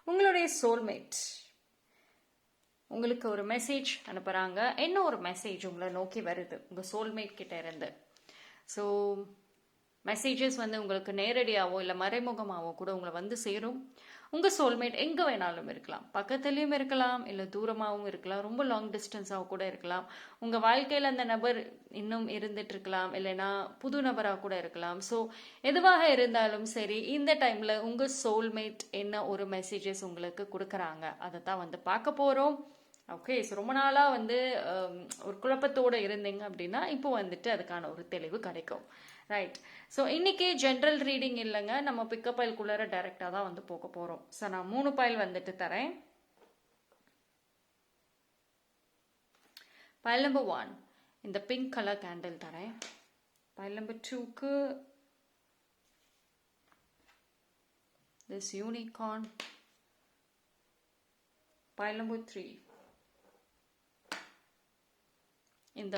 உங்களுடைய சோல்மேட் உங்களுக்கு ஒரு மெசேஜ் அனுப்புகிறாங்க. என்ன ஒரு மெசேஜ் உங்களை நோக்கி வருது உங்கள் சோல்மேட் கிட்ட இருந்து? ஸோ மெசேஜஸ் உங்களுக்கு நேரடியாகவோ இல்லை மறைமுகமாகவோ கூட உங்களை வந்து சேரும். உங்கள் சோல்மேட் எங்கே வேணாலும் இருக்கலாம், பக்கத்துலேயும் இருக்கலாம், இல்லை தூரமாகவும் இருக்கலாம், ரொம்ப லாங் டிஸ்டன்ஸாக கூட இருக்கலாம். உங்கள் வாழ்க்கையில் அந்த நபர் இன்னும் இருந்துட்டு இருக்கலாம், இல்லைன்னா புது நபராக கூட இருக்கலாம். ஸோ எதுவாக இருந்தாலும் சரி, இந்த டைமில் உங்கள் சோல்மேட் என்ன ஒரு மெசேஜஸ் உங்களுக்கு கொடுக்குறாங்க அதை தான் பார்க்க போகிறோம். ஓகே, ஸோ ரொம்ப நாளாக ஒரு குழப்பத்தோடு இருந்தீங்க அப்படின்னா இப்போ அதுக்கான ஒரு தெளிவு கிடைக்கும். ரைட். ஸோ இன்னைக்கு ஜென்ரல் ரீடிங் இல்லைங்க, நம்ம பிக்கப் பைல்குள்ளார டைரெக்டாக தான் போக போகிறோம். ஸோ நான் 3 பைல் தரேன். பைல் நம்பர் 1 இந்த பிங்க் கலர் கேண்டில் தரேன். பைல் நம்பர் 2க்கு திஸ் யூனிகார்ன். பைல் நம்பர் 3 இந்த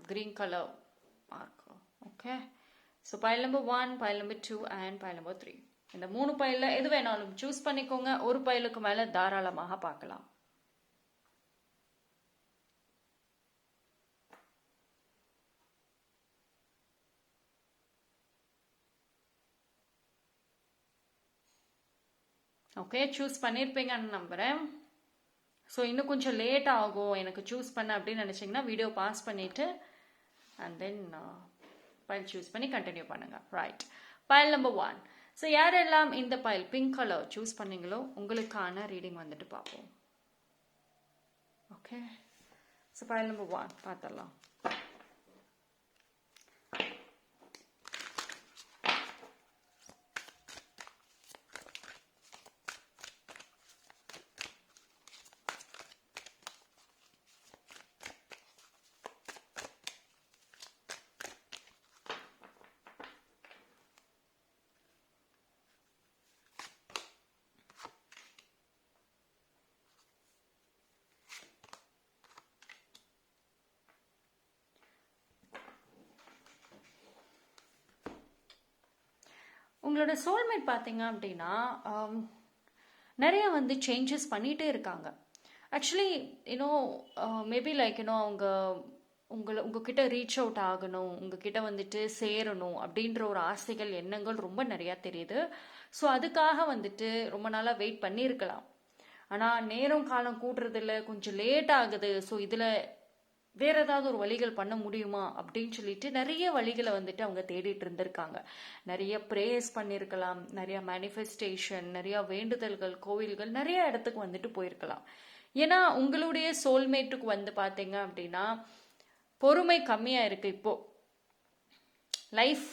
green colour mark. Okay, so file number 1, file number 2 and file number 3 இந்த 3 பைலில் எது வேணாலும் சூஸ் பண்ணிக்கோங்க. ஒரு பைலுக்கு மேலே தாராளமாக பார்க்கலாம். ஓகே, சூஸ் பண்ணியிருப்பீங்கன்னு நம்புகிறேன். ஸோ இன்னும் கொஞ்சம் லேட் ஆகும் எனக்கு சூஸ் பண்ண அப்படின்னு நினச்சிங்கன்னா வீடியோ பாஸ் பண்ணிவிட்டு அண்ட் தென் பைல் சூஸ் பண்ணி கண்டினியூ பண்ணுங்க. Right, file number 1. ஸோ யாரெல்லாம் இந்த பைல் பிங்க் கலர் சூஸ் பண்ணீங்களோ உங்களுக்கான ரீடிங் பார்ப்போம். ஓகே, ஸோ பைல் நம்பர் 1 பார்த்துடலாம். உங்களோட சோல்மேட் பார்த்தீங்க அப்படின்னா நிறைய சேஞ்சஸ் பண்ணிகிட்டே இருக்காங்க. ஆக்சுவலி மேபி லைக் அவங்க உங்ககிட்ட ரீச் அவுட் ஆகணும், உங்ககிட்ட சேரணும் அப்படின்ற ஒரு ஆசைகள் எண்ணங்கள் ரொம்ப நிறையா தெரியுது. ஸோ அதுக்காக ரொம்ப நாளாக வெயிட் பண்ணியிருக்கலாம். ஆனால் நேரம் காலம் கூட்டுறதில்ல, கொஞ்சம் லேட் ஆகுது. ஸோ இதில் வேற ஏதாவது ஒரு வழிகள் பண்ண முடியுமா அப்படின்னு சொல்லிட்டு நிறைய வழிகளை அவங்க தேடிட்டு இருந்திருக்காங்க. நிறைய ப்ரேயர்ஸ் பண்ணியிருக்கலாம், நிறைய மேனிஃபெஸ்டேஷன், நிறைய வேண்டுதல்கள், கோவில்கள், நிறைய இடத்துக்கு போயிருக்கலாம். ஏன்னா உங்களுடைய சோல்மேட்டுக்கு பார்த்தீங்க அப்படின்னா பொறுமை கம்மியா இருக்கு. இப்போ லைஃப்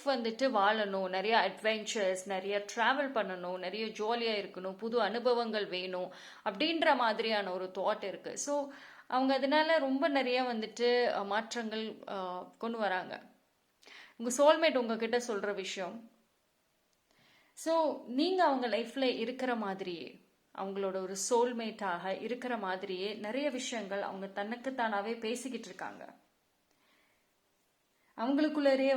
வாழணும், நிறைய அட்வென்ச்சர்ஸ், நிறைய டிராவல் பண்ணணும், நிறைய ஜாலியாக இருக்கணும், புது அனுபவங்கள் வேணும் அப்படின்ற மாதிரியான ஒரு தாட் இருக்கு. ஸோ அவங்க அதனால ரொம்ப நிறைய மாற்றங்கள் கொண்டு வராங்க. உங்கள் சோல்மேட் உங்ககிட்ட சொல்கிற விஷயம், ஸோ நீங்கள் அவங்க லைஃப்பில் இருக்கிற மாதிரியே, அவங்களோட ஒரு சோல்மேட்டாக இருக்கிற மாதிரியே நிறைய விஷயங்கள் அவங்க தனக்குத்தானாவே பேசிக்கிட்டு இருக்காங்க. அவங்களுக்குள்ளேயே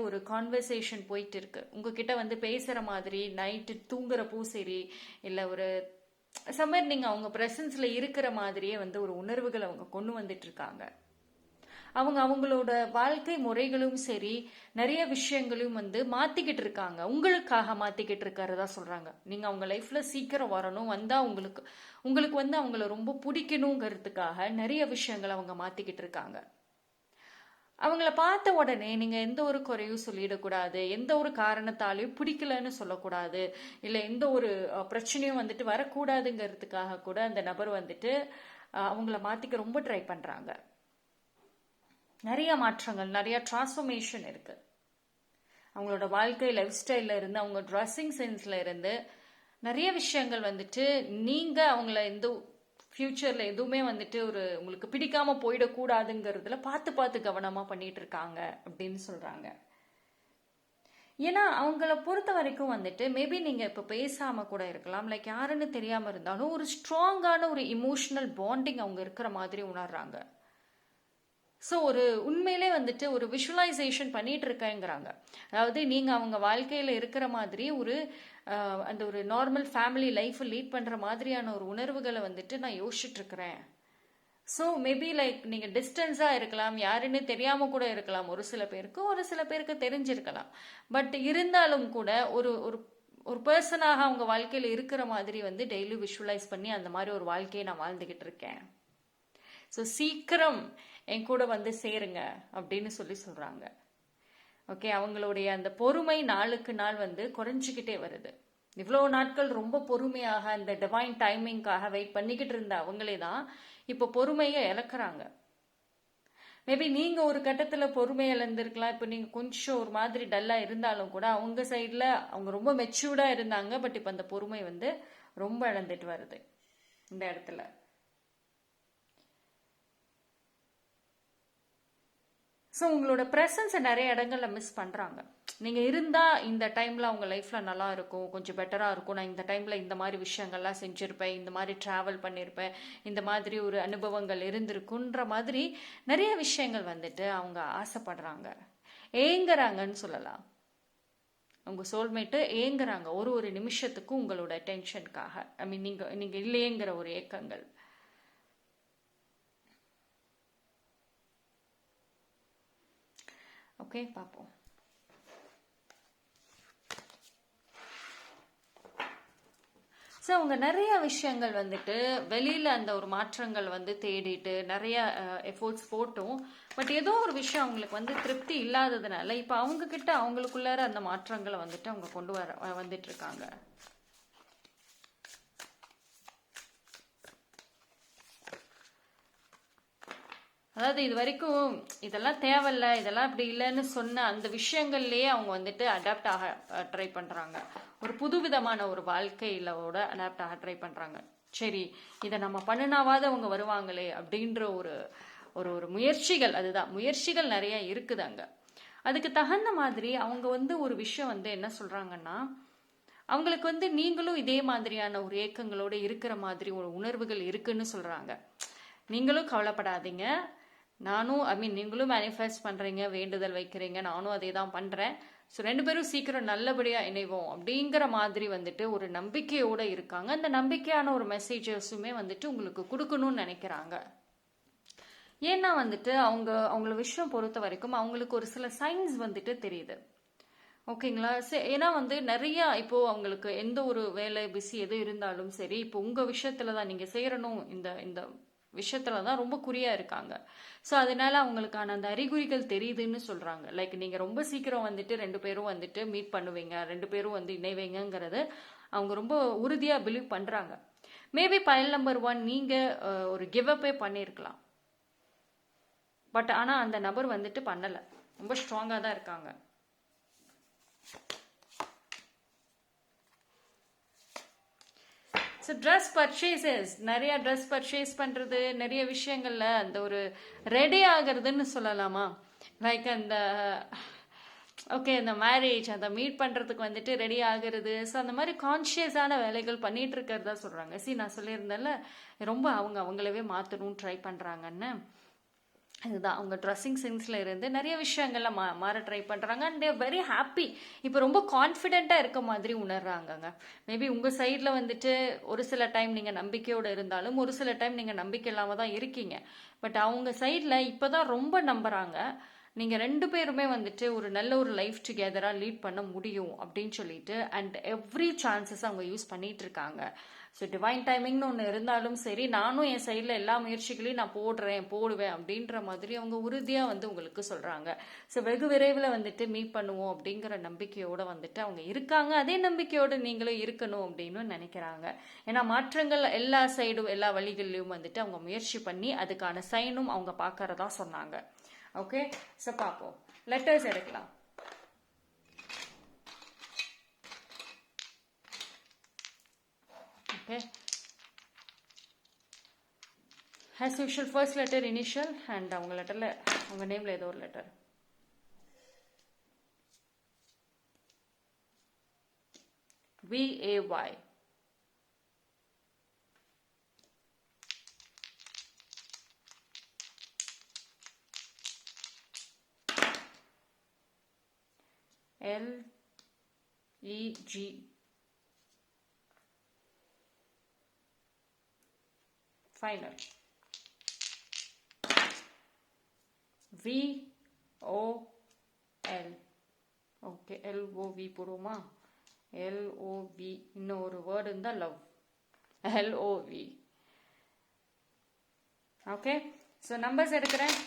ஒரு கான்வர்சேஷன் போயிட்டு இருக்கு. உங்ககிட்ட பேசுகிற மாதிரி நைட்டு தூங்குறப்போ சரி, இல்லை ஒரு சம்மர் நீங்கள் அவங்க ப்ரெசன்ஸில் இருக்கிற மாதிரியே ஒரு உணர்வுகள் அவங்க கொண்டு வந்துட்டு இருக்காங்க. அவங்களோட வாழ்க்கை முறைகளும் சரி, நிறைய விஷயங்களையும் மாற்றிக்கிட்டு இருக்காங்க. உங்களுக்காக மாற்றிக்கிட்டு இருக்கிறதா சொல்கிறாங்க. நீங்கள் அவங்க லைஃப்பில் சீக்கிரம் வரணும், வந்தால் உங்களுக்கு அவங்கள ரொம்ப பிடிக்கணுங்கிறதுக்காக நிறைய விஷயங்களை அவங்க மாற்றிக்கிட்டு இருக்காங்க. அவங்கள பார்த்த உடனே நீங்கள் எந்த ஒரு குறையும் சொல்லிடக்கூடாது, எந்த ஒரு காரணத்தாலையும் பிடிக்கலன்னு சொல்லக்கூடாது, இல்லை எந்த ஒரு பிரச்சனையும் வரக்கூடாதுங்கிறதுக்காக கூட அந்த நபர் அவங்கள மாற்றிக்க ரொம்ப ட்ரை பண்ணுறாங்க. நிறைய மாற்றங்கள், நிறைய டிரான்ஸ்ஃபர்மேஷன் இருக்கு. அவங்களோட வாழ்க்கை லைஃப் ஸ்டைல்ல இருந்து, அவங்க ட்ரெஸ்ஸிங் சென்ஸ்ல இருந்து நிறைய விஷயங்கள் நீங்கள் அவங்கள எந்த ஃப்யூச்சரில் எதுவுமே ஒரு உங்களுக்கு பிடிக்காம போயிடக்கூடாதுங்கிறதுல பார்த்து கவனமாக பண்ணிட்டு இருக்காங்க அப்படின்னு சொல்கிறாங்க. ஏன்னா அவங்கள பொறுத்த வரைக்கும் மேபி நீங்கள் இப்போ பேசாமல் கூட இருக்கலாம், லைக் யாருன்னு தெரியாமல் இருந்தாலும் ஒரு ஸ்ட்ராங்கான ஒரு இமோஷனல் பாண்டிங் அவங்க இருக்கிற மாதிரி உணர்றாங்க. ஸோ ஒரு உண்மையிலே வந்துட்டு ஒரு விஷுவலைசேஷன் பண்ணிட்டு இருக்கேங்கிறாங்க. அதாவது நீங்கள் அவங்க வாழ்க்கையில் இருக்கிற மாதிரி ஒரு அந்த ஒரு நார்மல் ஃபேமிலி லைஃப் லீட் பண்ணுற மாதிரியான ஒரு உணர்வுகளை வந்துட்டு நான் யோசிச்சுட்டு இருக்கிறேன். ஸோ மேபி லைக் நீங்கள் டிஸ்டன்ஸாக இருக்கலாம், யாருன்னு தெரியாமல் கூட இருக்கலாம் ஒரு சில பேருக்கு, ஒரு சில பேருக்கு தெரிஞ்சிருக்கலாம். பட் இருந்தாலும் கூட ஒரு ஒரு ஒரு பர்சனாக அவங்க வாழ்க்கையில் இருக்கிற மாதிரி வந்து டெய்லி விஷுவலைஸ் பண்ணி அந்த மாதிரி ஒரு வாழ்க்கையை நான் வாழ்ந்துக்கிட்டு இருக்கேன். ஸோ சீக்கிரம் என் கூட வந்து சேருங்க அப்படின்னு சொல்கிறாங்க. ஓகே, அவங்களுடைய அந்த பொறுமை நாளுக்கு நாள் வந்து குறைஞ்சிக்கிட்டே வருது. இவ்வளோ நாட்கள் ரொம்ப பொறுமையாக அந்த டிவைன் டைமிங்காக வெயிட் பண்ணிக்கிட்டு இருந்த அவங்களே தான் இப்போ பொறுமையை இழக்கிறாங்க. மேபி நீங்கள் ஒரு கட்டத்தில் பொறுமை இழந்திருக்கலாம். இப்போ நீங்கள் கொஞ்சம் ஒரு மாதிரி டல்லாக இருந்தாலும் கூட அவங்க சைடில் அவங்க ரொம்ப மெச்சூர்டாக இருந்தாங்க. பட் இப்போ அந்த பொறுமை வந்து ரொம்ப இழந்துட்டு வருது இந்த இடத்துல. ஸோ உங்களோட ப்ரெசன்ஸை நிறைய இடங்களில் மிஸ் பண்ணுறாங்க. நீங்கள் இருந்தால் இந்த டைமில் அவங்க லைஃப்பில் நல்லா இருக்கும், கொஞ்சம் பெட்டராக இருக்கும், நான் இந்த டைமில் இந்த மாதிரி விஷயங்கள்லாம் செஞ்சுருப்பேன், இந்த மாதிரி ட்ராவல் பண்ணியிருப்பேன், இந்த மாதிரி ஒரு அனுபவங்கள் இருந்திருக்குன்ற மாதிரி நிறைய விஷயங்கள் வந்துட்டு அவங்க ஆசைப்படுறாங்க, ஏங்குறாங்கன்னு சொல்லலாம். உங்கள் சோல்மேட்டு ஏங்குறாங்க ஒரு ஒரு நிமிஷத்துக்கும் உங்களோட டென்ஷனுக்காக. ஐ மீன் நீங்கள் இல்லையேங்கிற ஒரு ஏக்கங்கள். ஓகே, பார்ப்போம். ஸோ அவங்க நிறைய விஷயங்கள் வந்துட்டு வெளியில் அந்த ஒரு மாற்றங்கள் வந்து தேடிட்டு நிறைய எஃபோர்ட்ஸ் போட்டும், பட் ஏதோ ஒரு விஷயம் அவங்களுக்கு வந்து திருப்தி இல்லாததுனால இப்போ அவங்கக்கிட்ட அவங்களுக்குள்ளார அந்த மாற்றங்களை வந்துட்டு அவங்க கொண்டு வந்துட்டு இருக்காங்க. அதாவது இது வரைக்கும் இதெல்லாம் தேவையில்ல, இதெல்லாம் அப்படி இல்லைன்னு சொன்ன அந்த விஷயங்கள்லேயே அவங்க வந்துட்டு அடாப்ட் ஆக ட்ரை பண்ணுறாங்க. ஒரு புதுவிதமான ஒரு வாழ்க்கையிலோட அடாப்ட் ஆக ட்ரை பண்ணுறாங்க. சரி, இதை நம்ம பண்ணினாவாத அவங்க வருவாங்களே அப்படின்ற ஒரு ஒரு ஒரு முயற்சிகள், அதுதான் முயற்சிகள் நிறைய இருக்குது அங்கே. அதுக்கு தகுந்த மாதிரி அவங்க வந்து ஒரு விஷயம் வந்து என்ன சொல்கிறாங்கன்னா, அவங்களுக்கு வந்து நீங்களும் இதே மாதிரியான ஒரு ஏக்கங்களோடு இருக்கிற மாதிரி ஒரு உணர்வுகள் இருக்குன்னு சொல்கிறாங்க. நீங்களும் கவலைப்படாதீங்க, நானும் நீங்களும் மேனிஃபெஸ்ட் பண்ணுறீங்க, வேண்டுதல் வைக்கிறீங்க, நானும் அதே தான் பண்ணுறேன். ஸோ 2 பேரும் சீக்கிரம் நல்லபடியாக இணைவோம் அப்படிங்கிற மாதிரி வந்துட்டு ஒரு நம்பிக்கையோடு இருக்காங்க. அந்த நம்பிக்கையான ஒரு மெசேஜஸுமே வந்துட்டு உங்களுக்கு கொடுக்கணும்னு நினைக்கிறாங்க. ஏன்னா வந்துட்டு அவங்கள விஷயம் பொறுத்த வரைக்கும் அவங்களுக்கு ஒரு சில சைன்ஸ் வந்துட்டு தெரியுது. ஓகேங்களா? ஏன்னா வந்து நிறையா இப்போது அவங்களுக்கு எந்த ஒரு வேலை பிஸி எது இருந்தாலும் சரி, இப்போ உங்கள் விஷயத்தில் தான் நீங்கள் சேரணும், இந்த இந்த விஷயத்துல தான் ரொம்ப குறியா இருக்காங்க. ஸோ அதனால அவங்களுக்கான அந்த அறிகுறிகள் தெரியுதுன்னு சொல்றாங்க. லைக் நீங்க ரொம்ப சீக்கிரம் வந்துட்டு 2 பேரும் வந்துட்டு மீட் பண்ணுவீங்க, 2 பேரும் வந்து இணைவீங்கிறது அவங்க ரொம்ப உறுதியா பிலீவ் பண்றாங்க. மேபி பைல் நம்பர் 1 நீங்க ஒரு கிவ் அப்பே பண்ணியிருக்கலாம். பட் ஆனா அந்த நபர் வந்துட்டு பண்ணல, ரொம்ப ஸ்ட்ராங்கா தான் இருக்காங்க. ஸோ ட்ரெஸ் பர்ச்சேசஸ், நிறையா ட்ரெஸ் பர்ச்சேஸ் பண்ணுறது, நிறைய விஷயங்களில் அந்த ஒரு ரெடி ஆகிறதுன்னு சொல்லலாமா. லைக் அந்த ஓகே இந்த மேரேஜ் அந்த மீட் பண்ணுறதுக்கு வந்துட்டு ரெடி ஆகிறது. ஸோ அந்த மாதிரி கான்ஷியஸான வேலைகள் பண்ணிகிட்டு இருக்கிறதா சொல்கிறாங்க. நான் சொல்லியிருந்தேன்ல, ரொம்ப அவங்களவே மாற்றணும் ட்ரை பண்ணுறாங்கன்னு. அதுதான் அவங்க ட்ரெஸ்ஸிங் சென்ஸில் இருந்து நிறைய விஷயங்கள்ல மாற ட்ரை பண்ணுறாங்க. And they're very happy. இப்போ ரொம்ப கான்ஃபிடென்ட்டாக இருக்க மாதிரி உணர்றாங்கங்க. மேபி உங்கள் சைடில் வந்துட்டு ஒரு சில டைம் நீங்கள் நம்பிக்கையோடு இருந்தாலும் ஒரு சில டைம் நீங்கள் நம்பிக்கை இல்லாமல் தான் இருக்கீங்க. பட் அவங்க சைடில் இப்போ தான் ரொம்ப நம்புகிறாங்க. நீங்கள் 2 பேருமே வந்துட்டு ஒரு நல்ல ஒரு லைஃப் டுகெதராக லீட் பண்ண முடியும் அப்படின்னு சொல்லிட்டு அண்ட் எவ்ரி சான்சஸ் அவங்க யூஸ் பண்ணிட்டு இருக்காங்க. ஸோ டிவைன் டைமிங்னு ஒன்று இருந்தாலும் சரி, நானும் என் சைடில் எல்லா முயற்சிகளையும் நான் போடுவேன் அப்படின்ற மாதிரி அவங்க உறுதியாக வந்து உங்களுக்கு சொல்கிறாங்க. ஸோ வெகு விரைவில் வந்துட்டு மீட் பண்ணுவோம் அப்படிங்கிற நம்பிக்கையோடு வந்துட்டு அவங்க இருக்காங்க. அதே நம்பிக்கையோடு நீங்களும் இருக்கணும் அப்படின்னு நினைக்கிறாங்க. ஏன்னா மாற்றங்கள் எல்லா சைடும் எல்லா வழிகள்லையும் வந்துட்டு அவங்க முயற்சி பண்ணி அதுக்கான சைனும் அவங்க பார்க்கறதா சொன்னாங்க. ஓகே, ஸோ பார்ப்போம். லெட்டர்ஸ் எடுக்கலாம். Okay, as usual first letter initial and அவங்க லெட்டரில் அவங்க நேமில் ஏதோ ஒரு letter. VAY. L-E-G. Final. V-O-L. Okay, L-O-V போடுவோமா? L-O-V. இன்னும் ஒரு வேர்டு இருந்தால் love. L-O-V. Okay, so numbers எடுக்கிறேன்.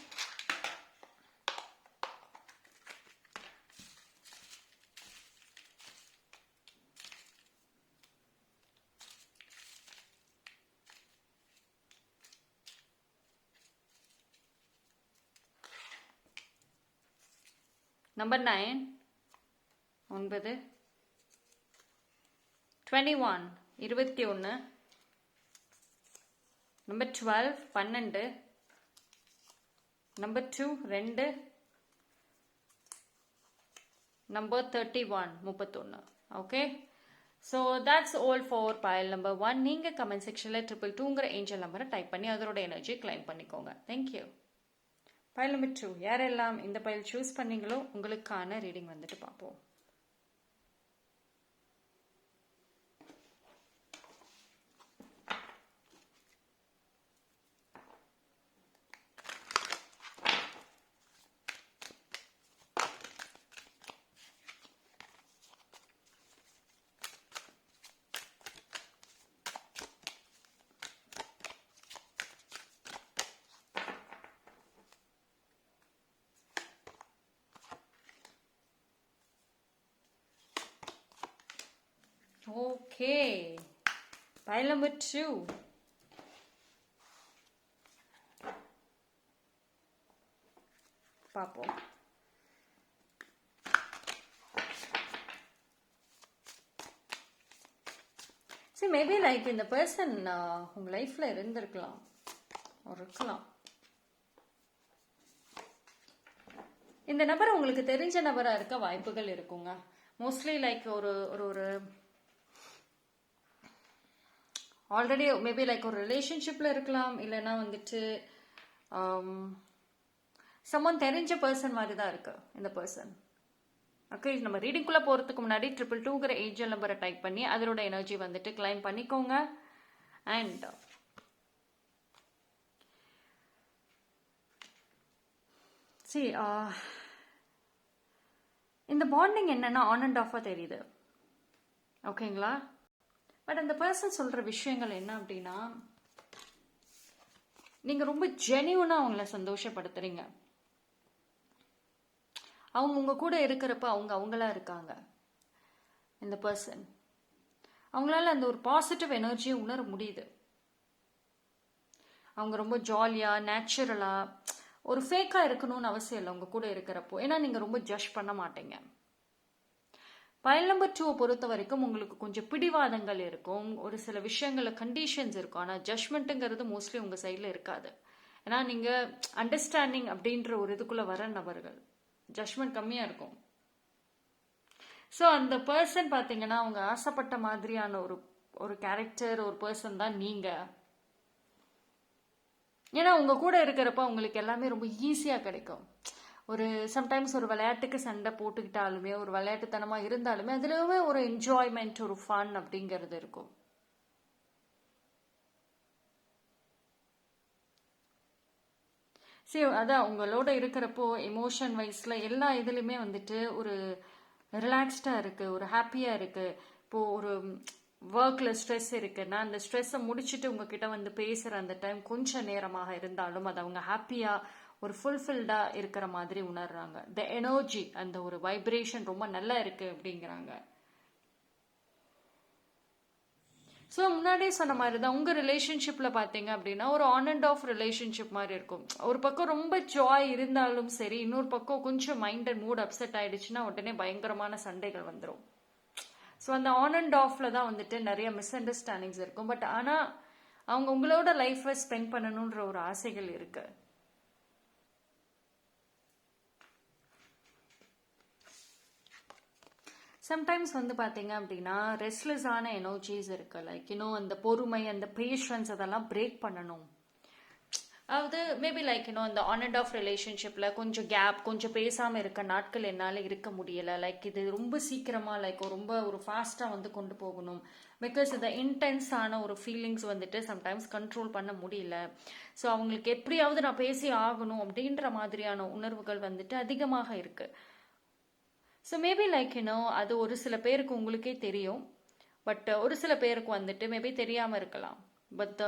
Number 9, 9. 21, 21. Number 12, 12. Number 2, 2. Number 31, 31. Okay, so that's all for file number 1. நீங்கள் கமெண்ட் செக்ஷனில் 222ங்கிற ஏஞ்சல் நம்பரை டைப் பண்ணி அதோட எனர்ஜி கிளைம் பண்ணிக்கோங்க. தேங்க்யூ. பைல் நம்பர் 2, யாரெல்லாம் இந்த பைல் சூஸ் பண்ணீங்களோ உங்களுக்கான ரீடிங் வந்துட்டு பார்ப்போம். Okay, pile number 2. பார்ப்போம். See, maybe like இந்த person உங்க லைஃப்ல இருந்திருக்கலாம், இருக்கலாம். இந்த நபர் உங்களுக்கு தெரிஞ்ச நபரா இருக்க வாய்ப்புகள் இருக்குங்க. மோஸ்ட்லி லைக் ஒரு ஆல்ரெடி மேபி லைக் ஒரு ரிலேஷன்ஷிப்ல இருக்கலாம், இல்லைன்னா வந்துட்டு சம்மன் தெரிஞ்ச பர்சன் மாதிரி தான் இருக்கு இந்த பர்சன். ஓகே, நம்ம ரீடிங்குள்ள போறதுக்கு முன்னாடி 222ங்கிற ஏஞ்சல் நம்பரை டைப் பண்ணி அதோட எனர்ஜி வந்துட்டு கிளைம் பண்ணிக்கோங்க. அண்ட் see, இந்த பாண்டிங் என்னன்னா ஆன் அண்ட் ஆஃபா தெரியுது. ஓகேங்களா? பட் அந்த பர்சன் சொல்ற விஷயங்கள் என்ன அப்படின்னா, நீங்க ரொம்ப ஜெனியூனா அவங்கள சந்தோஷப்படுத்துறீங்க. அவங்க உங்க கூட இருக்கிறப்ப அவங்க அவங்களா இருக்காங்க. இந்த பர்சன் அவங்களால அந்த ஒரு பாசிட்டிவ் எனர்ஜியை உணர முடியுது. அவங்க ரொம்ப ஜாலியா நேச்சுரலா, ஒரு ஃபேக்கா இருக்கணும்னு அவசியம் இல்லை உங்க கூட இருக்கிறப்போ. ஏன்னா நீங்க ரொம்ப ஜட்ஜ் பண்ண மாட்டீங்க. பைல் நம்பர் 2 பொறுத்த வரைக்கும் உங்களுக்கு கொஞ்சம் பிடிவாதங்கள் இருக்கும், ஒரு சில விஷயங்கள்ல கண்டிஷன்ஸ் இருக்கும். ஆனால் ஜட்மெண்ட்டுங்கிறது மோஸ்ட்லி உங்க சைட்ல இருக்காது. ஏன்னா நீங்க அண்டர்ஸ்டாண்டிங் அப்படின்ற ஒரு இதுக்குள்ள வர நபர்கள். ஜட்மெண்ட் கம்மியா இருக்கும். ஸோ அந்த பர்சன் பார்த்தீங்கன்னா அவங்க ஆசைப்பட்ட மாதிரியான ஒரு கேரக்டர், ஒரு பர்சன் தான் நீங்க. ஏன்னா உங்க கூட இருக்கிறப்ப உங்களுக்கு எல்லாமே ரொம்ப ஈஸியா கிடைக்கும். ஒரு சம்டைம்ஸ் ஒரு விளையாட்டுக்கு சண்டை போட்டுக்கிட்டாலுமே, ஒரு விளையாட்டுத்தனமா இருந்தாலுமே அதுலயுமே ஒரு என்ஜாய்மெண்ட், ஒரு ஃபன் அப்படிங்கிறது இருக்கும். சரி, அதான் உங்களோட இருக்கிறப்போ எமோஷன் வைஸ்ல எல்லா இதுலயுமே வந்துட்டு ஒரு ரிலாக்ஸ்டா இருக்கு, ஒரு ஹாப்பியா இருக்கு. இப்போ ஒரு ஒர்க்ல ஸ்ட்ரெஸ் இருக்குன்னா அந்த ஸ்ட்ரெஸ்ஸை முடிச்சுட்டு உங்ககிட்ட வந்து பேசுற அந்த டைம் கொஞ்சம் நேரமாக இருந்தாலும் அது அவங்க ஹாப்பியா ஒரு ஃபுல்ஃபில்டா இருக்கிற மாதிரி உணர்றாங்க. த எனர்ஜி, அந்த ஒரு வைப்ரேஷன் ரொம்ப நல்லா இருக்கு அப்படிங்கிறாங்க. ஸோ முன்னாடியே சொன்ன மாதிரி தான் உங்க ரிலேஷன்ஷிப்ல பாத்தீங்க அப்படின்னா ஒரு ஆன் அண்ட் ஆஃப் ரிலேஷன்ஷிப் மாதிரி இருக்கும். ஒரு பக்கம் ரொம்ப ஜாய் இருந்தாலும் சரி, இன்னொரு பக்கம் கொஞ்சம் மைண்ட் அண்ட் மூட் அப்செட் ஆயிடுச்சுன்னா உடனே பயங்கரமான சண்டைகள் வந்துடும். ஸோ அந்த ஆன் அண்ட் ஆஃப்ல தான் வந்துட்டு நிறைய மிஸ் அண்டர்ஸ்டாண்டிங்ஸ் இருக்கும். பட் ஆனா அவங்க உங்களோட லைஃப்பை ஸ்பெண்ட் பண்ணணுன்ற ஒரு ஆசைகள் இருக்கு. சம்டைம்ஸ் வந்து பார்த்தீங்க அப்படின்னா ரெஸ்ட்லெஸ்ஸான எனர்ஜிஸ் இருக்கு. லைக் இன்னும் அந்த பொறுமை, அந்த பேஷன்ஸ் அதெல்லாம் பிரேக் பண்ணணும். அதாவது மேபி லைக் இந்த ஆன் அண்ட் ஆஃப் ரிலேஷன்ஷிப்பில் கொஞ்சம் கேப், கொஞ்சம் பேசாமல் இருக்க நாட்கள் என்னால் இருக்க முடியலை. லைக் இது ரொம்ப சீக்கிரமாக லைக் ரொம்ப ஒரு ஃபாஸ்ட்டாக வந்து கொண்டு போகணும். பிகாஸ் இந்த இன்டென்ஸான ஒரு ஃபீலிங்ஸ் வந்துட்டு சம்டைம்ஸ் கண்ட்ரோல் பண்ண முடியல. ஸோ அவங்களுக்கு எப்படியாவது நான் பேசி ஆகணும் அப்படின்ற மாதிரியான உணர்வுகள் வந்துட்டு அதிகமாக இருக்கு. ஸோ மேபி லைக் அது ஒரு சில பேருக்கு உங்களுக்கே தெரியும். பட் ஒரு சில பேருக்கு வந்துட்டு மேபி தெரியாமல் இருக்கலாம். பட் த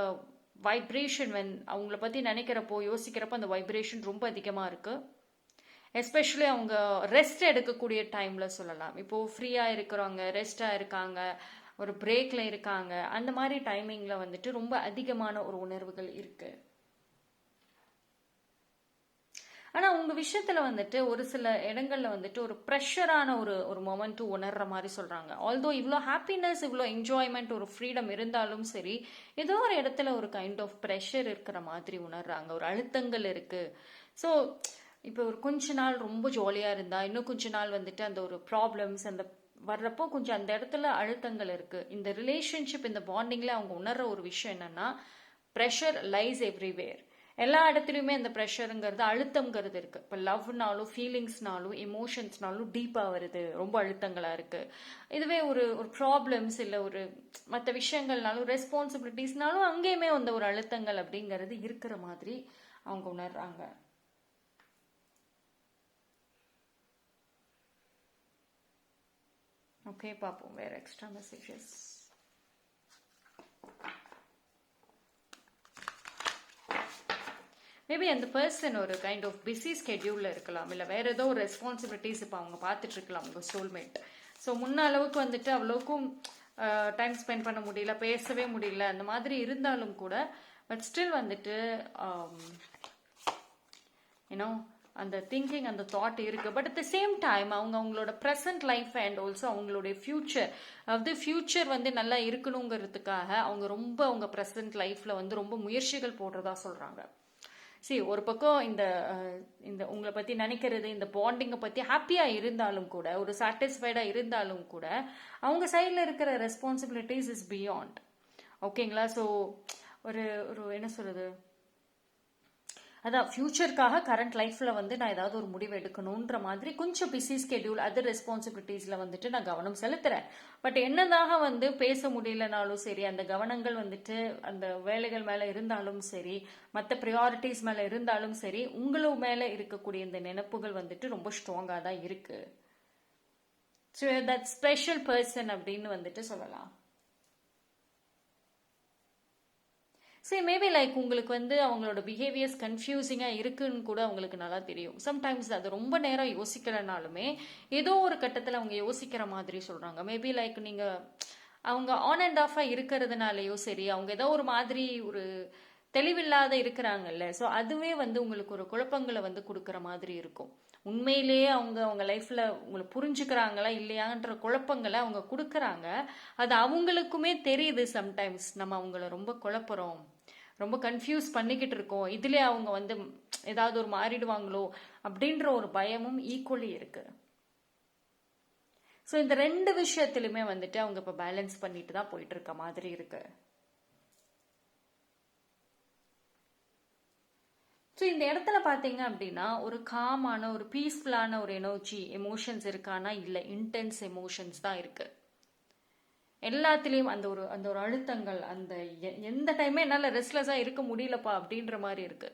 வைப்ரேஷன் அவங்கள பற்றி நினைக்கிறப்போ யோசிக்கிறப்போ அந்த வைப்ரேஷன் ரொம்ப அதிகமாக இருக்குது. எஸ்பெஷலி அவங்க ரெஸ்ட் எடுக்கக்கூடிய டைமில் சொல்லலாம். இப்போது ஃப்ரீயாக இருக்கிறவங்க, ரெஸ்டாக இருக்காங்க, ஒரு பிரேக்கில் இருக்காங்க, அந்த மாதிரி டைமிங்கில் வந்துட்டு ரொம்ப அதிகமான ஒரு உணர்வுகள் இருக்குது. ஆனால் உங்கள் விஷயத்தில் வந்துட்டு ஒரு சில இடங்களில் வந்துட்டு ஒரு ப்ரெஷரான ஒரு மொமெண்ட் உணர்ற மாதிரி சொல்கிறாங்க. ஆல்தோ இவ்வளோ ஹாப்பினஸ், இவ்வளோ என்ஜாய்மெண்ட், ஒரு ஃப்ரீடம் இருந்தாலும் சரி, ஏதோ ஒரு இடத்துல ஒரு கைண்ட் ஆஃப் ப்ரெஷர் இருக்கிற மாதிரி உணர்றாங்க. ஒரு அழுத்தங்கள் இருக்குது. ஸோ இப்போ ஒரு கொஞ்ச நாள் ரொம்ப ஜாலியாக இருந்தால் இன்னும் கொஞ்ச நாள் வந்துட்டு அந்த ஒரு ப்ராப்ளம்ஸ் அந்த வர்றப்போ கொஞ்சம் அந்த இடத்துல அழுத்தங்கள் இருக்குது. இந்த ரிலேஷன்ஷிப், இந்த பாண்டிங்கில் அவங்க உணர்ற ஒரு விஷயம் என்னன்னா, ப்ரெஷர் லைஸ் எவ்ரிவேர். எல்லா இடத்துலையுமே அந்த ப்ரெஷருங்கிறது, அழுத்தங்கிறது இருக்குது. இப்போ லவ்னாலும் ஃபீலிங்ஸ்னாலும் எமோஷன்ஸ்னாலும் டீப்பாக வருது, ரொம்ப அழுத்தங்களாக இருக்குது. இதுவே ஒரு ஒரு ப்ராப்ளம்ஸ் இல்லை ஒரு மற்ற விஷயங்கள்னாலும் ரெஸ்பான்சிபிலிட்டிஸ்னாலும் அங்கேயுமே அந்த ஒரு அழுத்தங்கள் அப்படிங்கிறது இருக்கிற மாதிரி அவங்க உணர்றாங்க. ஓகே, பார்ப்போம் வேறு எக்ஸ்ட்ரா மெசேஜஸ். மேபி அந்த பர்சன் ஒரு கைண்ட் ஆஃப் பிஸி ஸ்கெட்யூலில் இருக்கலாம், இல்லை வேறு ஏதோ ஒரு ரெஸ்பான்சிபிலிட்டிஸ் இப்போ அவங்க பார்த்துட்டு இருக்கலாம் உங்கள் சோல்மேட். ஸோ முன்ன அளவுக்கு வந்துட்டு அவ்வளோக்கும் டைம் ஸ்பெண்ட் பண்ண முடியல, பேசவே முடியல, அந்த மாதிரி இருந்தாலும் கூட பட் ஸ்டில் வந்துட்டு ஏன்னோ அந்த திங்கிங், அந்த தாட் இருக்கு. But at the same time அவங்களோட ப்ரெசன்ட் லைஃப் அண்ட் ஆல்சோ அவங்களுடைய ஃபியூச்சர், அதாவது ஃபியூச்சர் வந்து நல்லா இருக்கணுங்கிறதுக்காக அவங்க ப்ரெசன்ட் லைஃப்ல வந்து ரொம்ப முயற்சிகள் போடுறதா சொல்றாங்க. சரி, ஒரு பக்கம் இந்த உங்களை பற்றி நினைக்கிறது, இந்த பாண்டிங்கை பற்றி ஹாப்பியாக இருந்தாலும் கூட, ஒரு சாட்டிஸ்ஃபைடாக இருந்தாலும் கூட, அவங்க சைடில் இருக்கிற ரெஸ்பான்சிபிலிட்டிஸ் இஸ் பியாண்ட். ஓகேங்களா? ஸோ ஒரு ஒரு என்ன சொல்கிறது, அதான் ஃபியூச்சருக்காக கரண்ட் லைஃப்பில் வந்து நான் ஏதாவது ஒரு முடிவு எடுக்கணுன்ற மாதிரி கொஞ்சம் பிஸி ஸ்கெடியூல், அதர் ரெஸ்பான்சிபிலிட்டிஸில் வந்துட்டு நான் கவனம் செலுத்துகிறேன். பட் என்னதாக வந்து பேச முடியலனாலும் சரி, அந்த கவனங்கள் வந்துட்டு அந்த வேலைகள் மேலே இருந்தாலும் சரி, மற்ற ப்ரியாரிட்டிஸ் மேலே இருந்தாலும் சரி, உங்களும் மேலே இருக்கக்கூடிய இந்த நினைப்புகள் வந்துட்டு ரொம்ப ஸ்ட்ராங்காக தான் இருக்குது. ஸோ தட் ஸ்பெஷல் பர்சன் அப்படின்னு வந்துட்டு சொல்லலாம். சரி, மேபி லைக் உங்களுக்கு வந்து அவங்களோட பிஹேவியர்ஸ் கன்ஃபியூசிங்காக இருக்குன்னு கூட அவங்களுக்கு நல்லா தெரியும். சம்டைம்ஸ் அது ரொம்ப நேரம் யோசிக்கலனாலுமே ஏதோ ஒரு கட்டத்தில் அவங்க யோசிக்கிற மாதிரி சொல்கிறாங்க. மேபி லைக் நீங்கள் அவங்க ஆன் அண்ட் ஆஃபாக இருக்கிறதுனாலையோ சரி, அவங்க ஏதோ ஒரு மாதிரி ஒரு தெளிவில்லாத இருக்கிறாங்கல்ல, ஸோ அதுவே வந்து உங்களுக்கு ஒரு குழப்பங்களை வந்து கொடுக்குற மாதிரி இருக்கும். உண்மையிலேயே அவங்க லைஃப்பில் உங்களை புரிஞ்சுக்கிறாங்களா இல்லையான்ற குழப்பங்களை அவங்க கொடுக்குறாங்க. அது அவங்களுக்குமே தெரியுது. சம்டைம்ஸ் நம்ம அவங்கள ரொம்ப குழப்புறோம், ரொம்ப கன்ஃபியூஸ் பண்ணிக்கிட்டு இருக்கோம், இதுலேயே அவங்க வந்து ஏதாவது ஒரு மாறிடுவாங்களோ அப்படின்ற ஒரு பயமும் ஈக்குவலி இருக்கு. ஸோ இந்த ரெண்டு விஷயத்திலுமே வந்துட்டு அவங்க இப்போ பேலன்ஸ் பண்ணிட்டு தான் போயிட்டு இருக்க மாதிரி இருக்கு. ஸோ இந்த இடத்துல பார்த்தீங்க அப்படின்னா ஒரு காமான, ஒரு பீஸ்ஃபுல்லான ஒரு எனர்ஜி, எமோஷன்ஸ் இருக்கானா இல்லை, இன்டென்ஸ் எமோஷன்ஸ் தான் இருக்கு. எல்லாத்துலேயும் அந்த ஒரு அழுத்தங்கள், அந்த எந்த டைமே என்னால் ரெஸ்ட்லெஸ்ஸாக இருக்க முடியலப்பா அப்படின்ற மாதிரி இருக்கு.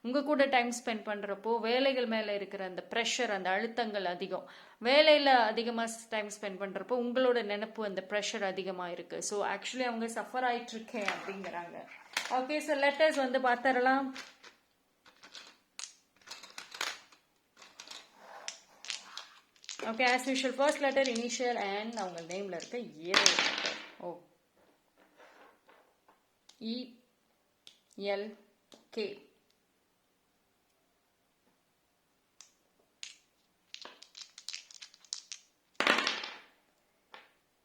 உங்கள் கூட டைம் ஸ்பெண்ட் பண்ணுறப்போ வேலைகள் மேலே இருக்கிற அந்த ப்ரெஷர், அந்த அழுத்தங்கள் அதிகம். வேலையில் அதிகமாக டைம் ஸ்பெண்ட் பண்ணுறப்போ உங்களோட நினைப்பு, அந்த ப்ரெஷர் அதிகமாக இருக்குது. ஸோ ஆக்சுவலி அவங்க சஃபர் ஆகிட்டுருக்கேன் அப்படிங்கிறாங்க. ஓகே, ஸோ லெட்டர்ஸ் வந்து பார்த்துடலாம். Okay, as usual first letter initial and அவங்க நேமில் இருக்க ஏதோ லெட்டர். ஓ, ELK.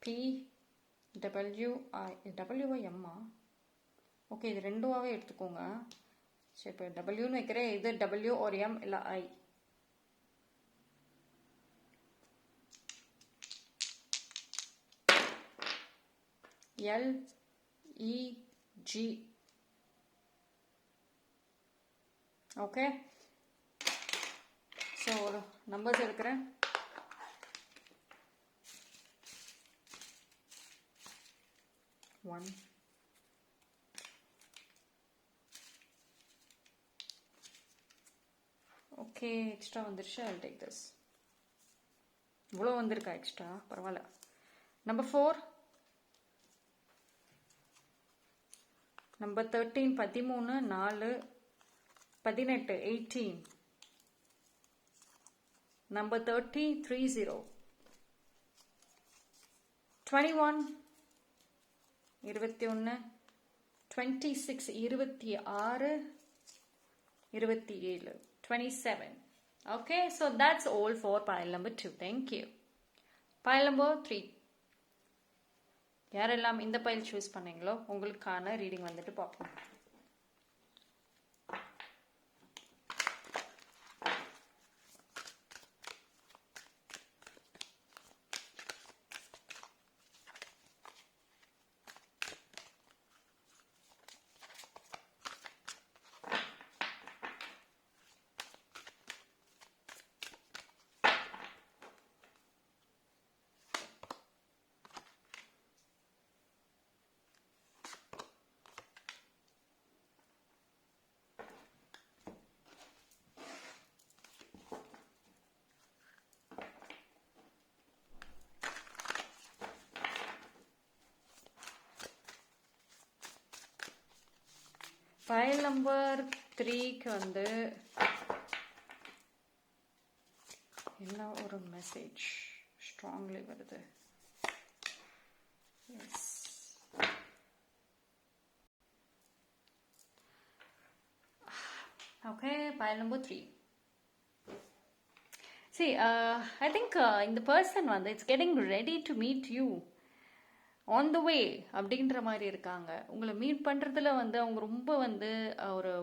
PWIM. ஓகே, இது ரெண்டுவாகவே எடுத்துக்கோங்க. சரி, இப்போ டபிள்யூன்னு வைக்கிறேன். இது W ஒரு M இல்லை I. LEG. ஓகே, ஸோ ஒரு நம்பர்ஸ் எடுக்கிறேன். ஒன், ஓகே, எக்ஸ்ட்ரா வந்துருச்சு. I take this. இவ்வளோ வந்திருக்கா எக்ஸ்ட்ரா, பரவாயில்ல. Number 4, number 13, 13, 4, 18, 18. Number 30, 30, 21, 21, 26, 26, 27, 27. Okay, so that's all for pile number 2. Thank you. Pile number 3. யாரெல்லாம் இந்த பைல் சூஸ் பண்ணீங்களோ உங்களுக்கான ரீடிங் வந்துட்டு பார்ப்போம். ஃபைல் நம்பர் 3க்கு வந்து என்ன ஒரு மெசேஜ் ஸ்ட்ராங்லி வருது. Yes, okay, file number 3. See, I think இந்த பர்சன் வந்து it's getting ready to meet you on the way அப்படின்ற மாதிரி இருக்காங்க. உங்களை மீட் பண்ணுறதுல வந்து அவங்க ரொம்ப வந்து ஒரு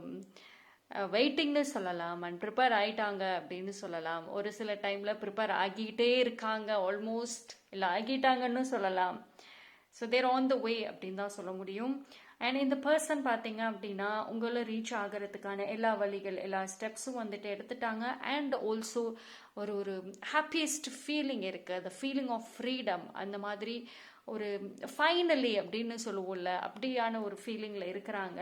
வெயிட்டிங்னு சொல்லலாம், அண்ட் ப்ரிப்பேர் ஆகிட்டாங்க அப்படின்னு சொல்லலாம். ஒரு சில டைமில் ப்ரிப்பேர் ஆகிட்டே இருக்காங்க, ஆல்மோஸ்ட் இல்லை ஆகிட்டாங்கன்னு சொல்லலாம். ஸோ தேர் ஆன் த வே அப்படின்னு தான் சொல்ல முடியும். அண்ட் இந்த பர்சன் பார்த்தீங்க அப்படின்னா உங்களை ரீச் ஆகிறதுக்கான எல்லா வழிகள், எல்லா ஸ்டெப்ஸும் வந்துட்டு எடுத்துட்டாங்க. அண்ட் ஆல்சோ ஒரு ஒரு ஹாப்பியஸ்ட் ஃபீலிங் இருக்குது, அந்த ஃபீலிங் ஆஃப் ஃப்ரீடம், அந்த மாதிரி ஒரு ஃபைனலி அப்படின்னு சொல்லுவோம்ல, அப்படியான ஒரு ஃபீலிங்கில் இருக்கிறாங்க.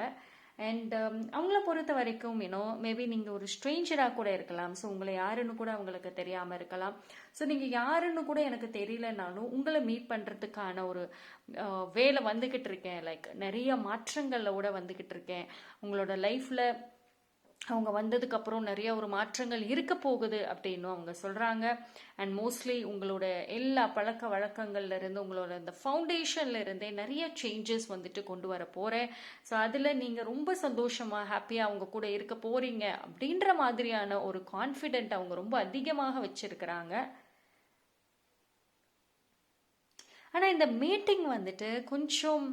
அண்ட் அவங்கள பொறுத்த வரைக்கும் மேபி நீங்கள் ஒரு ஸ்ட்ரேஞ்சராக கூட இருக்கலாம். ஸோ உங்களை யாருன்னு கூட அவங்களுக்கு தெரியாமல் இருக்கலாம். ஸோ நீங்கள் யாருன்னு கூட எனக்கு தெரியலனாலும் உங்களை மீட் பண்ணுறதுக்கான ஒரு வேலை வந்துக்கிட்டு இருக்கேன். லைக் நிறைய மாற்றங்களில் கூட வந்துக்கிட்டு இருக்கேன். உங்களோட லைஃப்பில் அவங்க வந்ததுக்கப்புறம் நிறைய ஒரு மாற்றங்கள் இருக்க போகுது அப்படின்னு அவங்க சொல்கிறாங்க. அண்ட் மோஸ்ட்லி உங்களோட எல்லா பழக்க வழக்கங்கள்ல இருந்து, உங்களோட இந்த ஃபவுண்டேஷன்ல இருந்தே நிறைய சேஞ்சஸ் வந்துட்டு கொண்டு வர போகிறேன். ஸோ அதில் நீங்கள் ரொம்ப சந்தோஷமாக ஹாப்பியாக அவங்க கூட இருக்க போகிறீங்க அப்படின்ற மாதிரியான ஒரு கான்ஃபிடென்ட் அவங்க ரொம்ப அதிகமாக வச்சிருக்கிறாங்க. ஆனால் இந்த மீட்டிங் வந்துட்டு கொஞ்சம்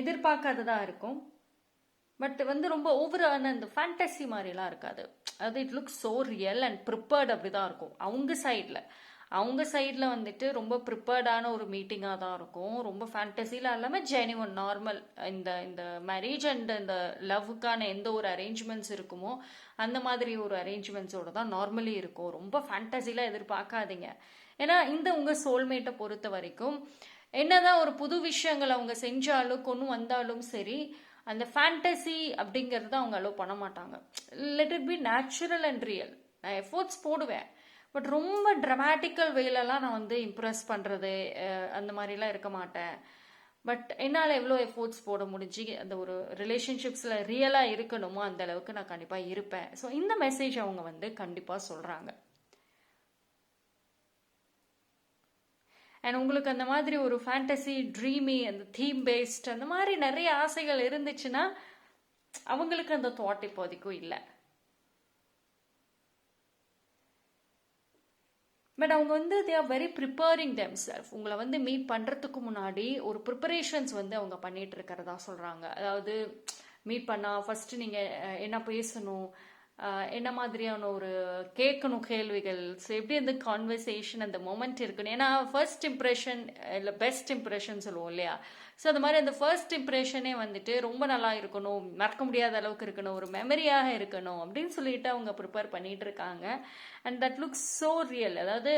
எதிர்பார்க்காததாக இருக்கும். பட் வந்து ரொம்ப ஓவரான இந்த ஃபேண்டசி மாதிரிலாம் இருக்காது. அது it looks so real and prepared, அப்படி தான் இருக்கும். அவங்க சைடில் வந்துட்டு ரொம்ப ப்ரிப்பேர்டான ஒரு மீட்டிங்காக தான் இருக்கும். ரொம்ப ஃபேண்டசியில் இல்லாமல் ஜெனிவன் நார்மல் இந்த இந்த மேரேஜ் அண்ட் இந்த லவ்வுக்கான எந்த ஒரு அரேஞ்ச்மெண்ட்ஸ் இருக்குமோ அந்த மாதிரி ஒரு அரேஞ்ச்மெண்ட்ஸோடு தான் நார்மலி இருக்கும். ரொம்ப ஃபேண்டசியில் எதிர்பார்க்காதீங்க. ஏன்னா இந்த உங்கள் சோல்மேட்டை பொறுத்த வரைக்கும் என்னதான் ஒரு புது விஷயங்கள் அவங்க செஞ்சாலும் கொண்டு வந்தாலும் சரி, அந்த ஃபேண்டசி அப்படிங்கிறது அவங்க அலோவ் பண்ண மாட்டாங்க. Let it be natural and real. நான் எஃபோர்ட்ஸ் போடுவேன், பட் ரொம்ப ட்ராமேட்டிக்கல் வேலெல்லாம் நான் வந்து இம்ப்ரெஸ் பண்ணுறது அந்த மாதிரிலாம் இருக்க மாட்டேன். பட் என்னால் எவ்வளோ எஃபோர்ட்ஸ் போட முடிஞ்சு அந்த ஒரு ரிலேஷன்ஷிப்ஸில் ரியலாக இருக்கணுமோ அந்த அளவுக்கு நான் கண்டிப்பாக இருப்பேன். ஸோ இந்த மெசேஜ் அவங்க வந்து கண்டிப்பாக சொல்கிறாங்க. அண்ட் உங்களுக்கு அந்த மாதிரி ஒரு ஃபேண்டசி, ட்ரீமி, அந்த தீம் பேஸ்ட் அந்த மாதிரி நிறைய ஆசைகள் இருந்துச்சுன்னா அவங்களுக்கு அந்த தாட் இப்போதைக்கும் இல்லை. பட் அவங்க வந்து they are very preparing them self. உங்களை வந்து மீட் பண்ணுறதுக்கு முன்னாடி ஒரு ப்ரிப்பரேஷன்ஸ் வந்து அவங்க பண்ணிட்டு இருக்கிறதா சொல்கிறாங்க. அதாவது மீட் பண்ணால் ஃபஸ்ட்டு நீங்கள் என்ன பேசணும், என்ன மாதிரியான ஒரு கேட்கணும் கேள்விகள், ஸோ எப்படி அந்த கான்வர்சேஷன் அந்த மொமெண்ட் இருக்கணும். ஏன்னா ஃபர்ஸ்ட் இம்ப்ரெஷன் இல்லை பெஸ்ட் இம்ப்ரெஷன் சொல்லுவோம் இல்லையா. ஸோ அந்த மாதிரி அந்த ஃபர்ஸ்ட் இம்ப்ரெஷனே வந்துட்டு ரொம்ப நல்லா இருக்கணும், மறக்க முடியாத அளவுக்கு இருக்கணும், ஒரு மெமரியாக இருக்கணும் அப்படின்னு சொல்லிட்டு அவங்க ப்ரிப்பேர் பண்ணிட்டு இருக்காங்க. And that looks so real. அதாவது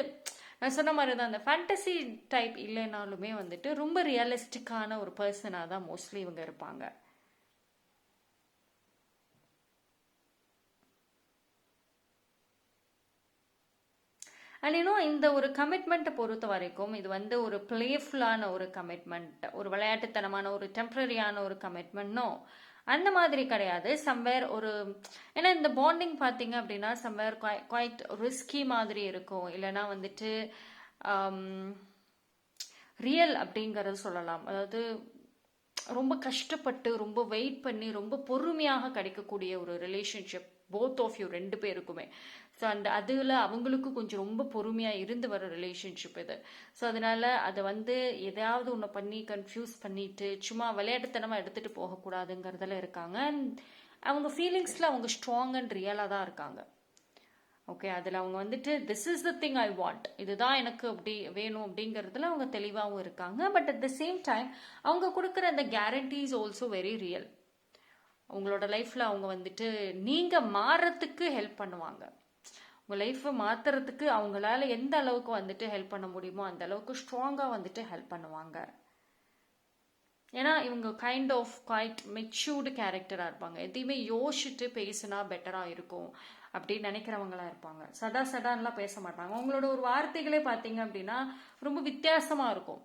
நான் சொன்ன மாதிரி தான், அந்த ஃபேண்டசி டைப் இல்லைனாலுமே வந்துட்டு ரொம்ப ரியலிஸ்டிக்கான ஒரு பர்சனாக தான் மோஸ்ட்லி இவங்க இருப்பாங்க. அண்ட் இன்னும் இந்த ஒரு கமிட்மெண்ட்டை பொறுத்த வரைக்கும் இது வந்து ஒரு பிளேஃபுல்லான ஒரு கமிட்மெண்ட், ஒரு விளையாட்டுத்தனமான ஒரு டெம்பரரியான ஒரு கமிட்மெண்ட்னோ அந்த மாதிரி கிடையாது. சம்வேர் ஒரு, ஏன்னா இந்த பாண்டிங் பார்த்தீங்க அப்படின்னா சம்வேர் குவைட் ரிஸ்கி மாதிரி இருக்கும், இல்லைன்னா வந்துட்டு ரியல் அப்படிங்கிறது சொல்லலாம். அதாவது ரொம்ப கஷ்டப்பட்டு ரொம்ப வெயிட் பண்ணி ரொம்ப பொறுமையாக கிடைக்கக்கூடிய ஒரு ரிலேஷன்ஷிப் போத் ஆஃப் யூ ரெண்டு பேருக்குமே. ஸோ அந்த அதில் அவங்களுக்கு கொஞ்சம் ரொம்ப பொறுமையாக இருந்து வர ரிலேஷன்ஷிப் இது. ஸோ அதனால அதை வந்து எதையாவது ஒன்று பண்ணி கன்ஃபியூஸ் பண்ணிட்டு சும்மா விளையாட்டுத்தனமாக எடுத்துகிட்டு போகக்கூடாதுங்கிறதுல இருக்காங்க. அண்ட் அவங்க ஃபீலிங்ஸில் அவங்க ஸ்ட்ராங் அண்ட் ரியலாக தான் இருக்காங்க. ஓகே, அதில் அவங்க வந்துட்டு this is the thing I want, இதுதான் எனக்கு அப்படி வேணும் அப்படிங்கிறதுல அவங்க தெளிவாகவும் இருக்காங்க. But at the same time அவங்க கொடுக்குற அந்த கேரண்டிஸ் ஆல்சோ வெரி ரியல். உங்களோட லைஃப்பில் அவங்க வந்துட்டு நீங்கள் மாறுறதுக்கு ஹெல்ப் பண்ணுவாங்க. உங்கள் லைஃப்பை மாற்றுறதுக்கு அவங்களால எந்த அளவுக்கு வந்துட்டு ஹெல்ப் பண்ண முடியுமோ அந்த அளவுக்கு ஸ்ட்ராங்காக வந்துட்டு ஹெல்ப் பண்ணுவாங்க. ஏன்னா இவங்க கைண்ட் ஆஃப் குவைட் மெச்சூர்டு கேரக்டராக இருப்பாங்க. எதையுமே யோசிச்சுட்டு பேசினா பெட்டராக இருக்கும் அப்படின்னு நினைக்கிறவங்களா இருப்பாங்க. சடான்லாம் பேச மாட்டாங்க. உங்களோட ஒரு வார்த்தைகளே பார்த்தீங்க அப்படின்னா ரொம்ப வித்தியாசமாக இருக்கும்.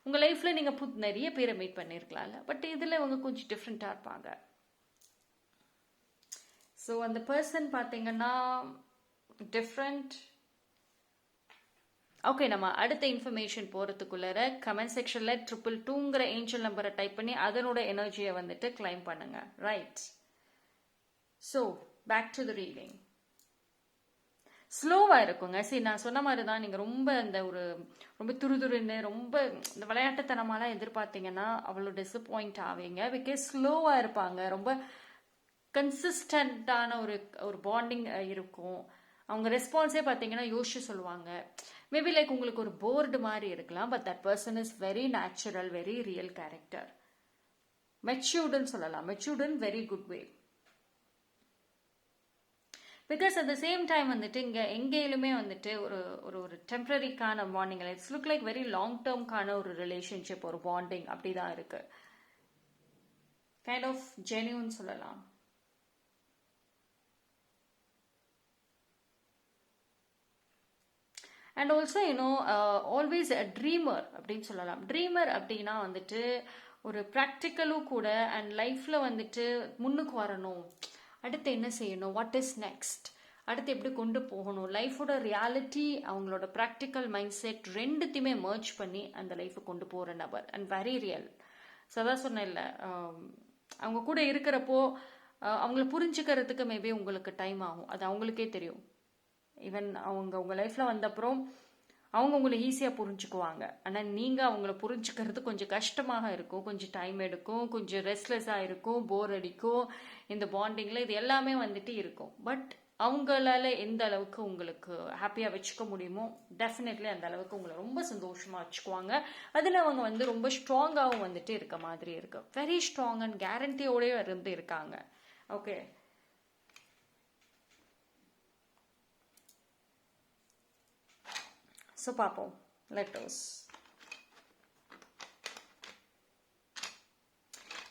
உங்கள் லைஃப்பில் நீங்கள் நிறைய பேரை மீட் பண்ணியிருக்கலாம்ல, பட் இதில் இவங்க கொஞ்சம் டிஃப்ரெண்ட்டாக இருப்பாங்க. ஸோ அந்த பர்சன் பார்த்தீங்கன்னா டிஃப்ரெண்ட். ஓகே, நம்ம அடுத்த இன்ஃபர்மேஷன் போகிறதுக்குள்ளார கமெண்ட் செக்ஷனில் 222ங்கிற ஏஞ்சல் நம்பரை டைப் பண்ணி அதனோட எனர்ஜியை வந்துட்டு கிளைம் பண்ணுங்க. Right, so back to the reading. ஸ்லோவாக இருக்குங்க. சரி, நான் சொன்ன மாதிரி தான், நீங்கள் ரொம்ப அந்த ஒரு ரொம்ப துருதுருன்னு ரொம்ப இந்த விளையாட்டுத்தனமாலாம் எதிர்பார்த்தீங்கன்னா அவ்வளோ டிசப்பாயிண்ட் ஆவீங்க. பிகாஸ் ஸ்லோவாக இருப்பாங்க. ரொம்ப கன்சிஸ்டண்டான ஒரு பாண்டிங் இருக்கும். அவங்க ரெஸ்பான்ஸே பார்த்தீங்கன்னா யோசிச்சு சொல்லுவாங்க. மேபி லைக் உங்களுக்கு ஒரு போர்டு மாதிரி இருக்கலாம், but that person is very natural, very real character. மெச்சூர்டுன்னு சொல்லலாம், matured in very good way. Because at the same time வந்துட்டு இங்கே எங்கேயுமே வந்துட்டு ஒரு ஒரு டெம்பரரிக்கான bonding, it's look like very long டேர்ம்கான ஒரு ரிலேஷன்ஷிப், ஒரு பாண்டிங் அப்படி தான் இருக்கு. கைண்ட் ஆஃப் ஜென்யூன் சொல்லலாம். And also always a dreamer அப்படின்னு சொல்லலாம். ட்ரீமர் அப்படின்னா வந்துட்டு ஒரு ப்ராக்டிக்கலும் கூட. அண்ட் லைஃப்பில் வந்துட்டு முன்னுக்கு வரணும், அடுத்து என்ன செய்யணும், வாட் இஸ் நெக்ஸ்ட், அடுத்து எப்படி கொண்டு போகணும், லைஃபோட ரியாலிட்டி அவங்களோட ப்ராக்டிக்கல் மைண்ட் செட் ரெண்டுத்தையுமே மர்ஜ் பண்ணி அந்த லைஃப்பை கொண்டு போகிற நபர். And very real. ஸோ அதான் சொன்னேன்ல, அவங்க கூட இருக்கிறப்போ அவங்கள புரிஞ்சுக்கிறதுக்கு மேபி உங்களுக்கு டைம் ஆகும், அது அவங்களுக்கே தெரியும். ஈவன் அவங்க உங்கள் லைஃப்பில் வந்தப்புறம் அவங்க உங்களை ஈஸியாக புரிஞ்சுக்குவாங்க. ஆனால் நீங்கள் அவங்கள புரிஞ்சுக்கிறது கொஞ்சம் கஷ்டமாக இருக்கும், கொஞ்சம் டைம் எடுக்கும், கொஞ்சம் ரெஸ்ட்லெஸ்ஸாக இருக்கும், போர் அடிக்கும். இந்த பாண்டிங்கில் இது எல்லாமே வந்துட்டு இருக்கும். பட் அவங்களால எந்த அளவுக்கு உங்களுக்கு ஹாப்பியாக வச்சுக்க முடியுமோ டெஃபினெட்லி அந்த அளவுக்கு உங்களை ரொம்ப சந்தோஷமாக வச்சுக்குவாங்க. அதில் அவங்க வந்து ரொம்ப ஸ்ட்ராங்காகவும் வந்துட்டு இருக்க மாதிரி இருக்கு. வெரி ஸ்ட்ராங் அண்ட் கேரண்டியோடய இருந்து இருக்காங்க. ஓகே, ஸோ பார்ப்போம் லெட்டர்ஸ்.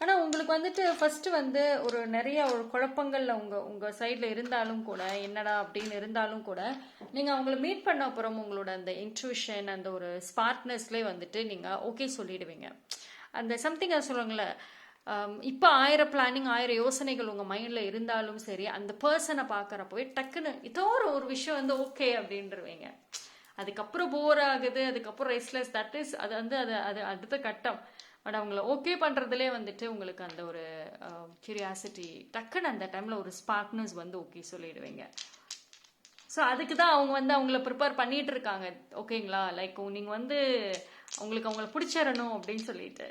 ஆனால் உங்களுக்கு வந்துட்டு ஃபஸ்ட்டு வந்து ஒரு நிறைய ஒரு குழப்பங்களில் உங்கள் சைடில் இருந்தாலும் கூட, என்னடா அப்படின்னு இருந்தாலும் கூட, நீங்கள் அவங்கள மீட் பண்ண அப்புறம் உங்களோட அந்த இன்ட்யூஷன், அந்த ஒரு ஸ்மார்ட்னஸ்லேயே வந்துட்டு நீங்கள் ஓகே சொல்லிடுவீங்க. அந்த சம்திங் அதை சொல்லுவாங்களே, இப்போ 1000 பிளானிங் 1000 யோசனைகள் உங்கள் மைண்டில் இருந்தாலும் சரி, அந்த பர்சனை பார்க்குறப்போவே டக்குன்னு ஏதோ ஒரு விஷயம் வந்து ஓகே அப்படின்றவீங்க. அதுக்கப்புறம் போர் ஆகுது, அதுக்கப்புறம் ரெஸ்ட்லெஸ், தட் இஸ் அது வந்து அது அடுத்த கட்டம். பட் அவங்கள ஓகே பண்ணுறதுலே வந்துட்டு உங்களுக்கு அந்த ஒரு கியூரியாசிட்டி, டக்குன்னு அந்த டைமில் ஒரு ஸ்பார்க்னஸ் வந்து ஓகே சொல்லிடுவீங்க. ஸோ அதுக்கு தான் அவங்க வந்து அவங்கள ப்ரிப்பேர் பண்ணிட்டு இருக்காங்க. ஓகேங்களா, லைக் நீங்கள் வந்து உங்களுக்கு அவங்கள பிடிச்சிடணும் அப்படின்னு சொல்லிட்டு.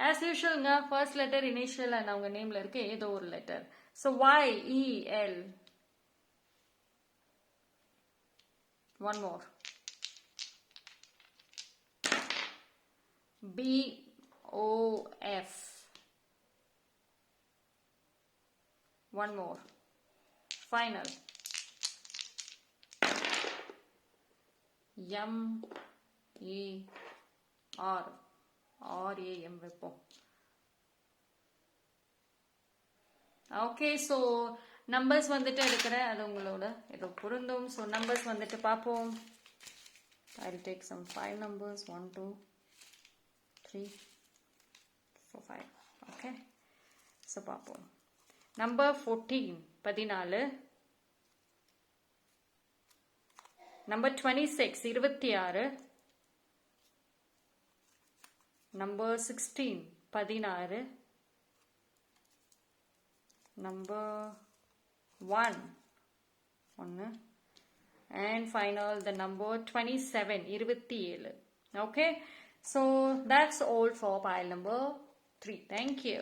ஆஸ் யூஷுவல்ங்க, ஃபர்ஸ்ட் லெட்டர் இனிஷியல் அண்ட் அவங்க நேமில் இருக்க ஏதோ ஒரு letter. So Y-E-L. One more. B-O-F. One more. Final. M-E-R. R-A-M வைப்போம். ஓகே, ஸோ நம்பர்ஸ் வந்துட்டு எடுக்கிறேன், அது உங்களோட ஏதோ பொருந்தும். ஸோ நம்பர்ஸ் வந்துட்டு பார்ப்போம். I'll take some 5 numbers. 1, 2, 3, 4, 5. Okay. So பார்ப்போம். Number 14 14. Number 26 26. Number 16 16. Number 1 and final the number 27 27. Okay, so that's all for pile number 3. Thank you.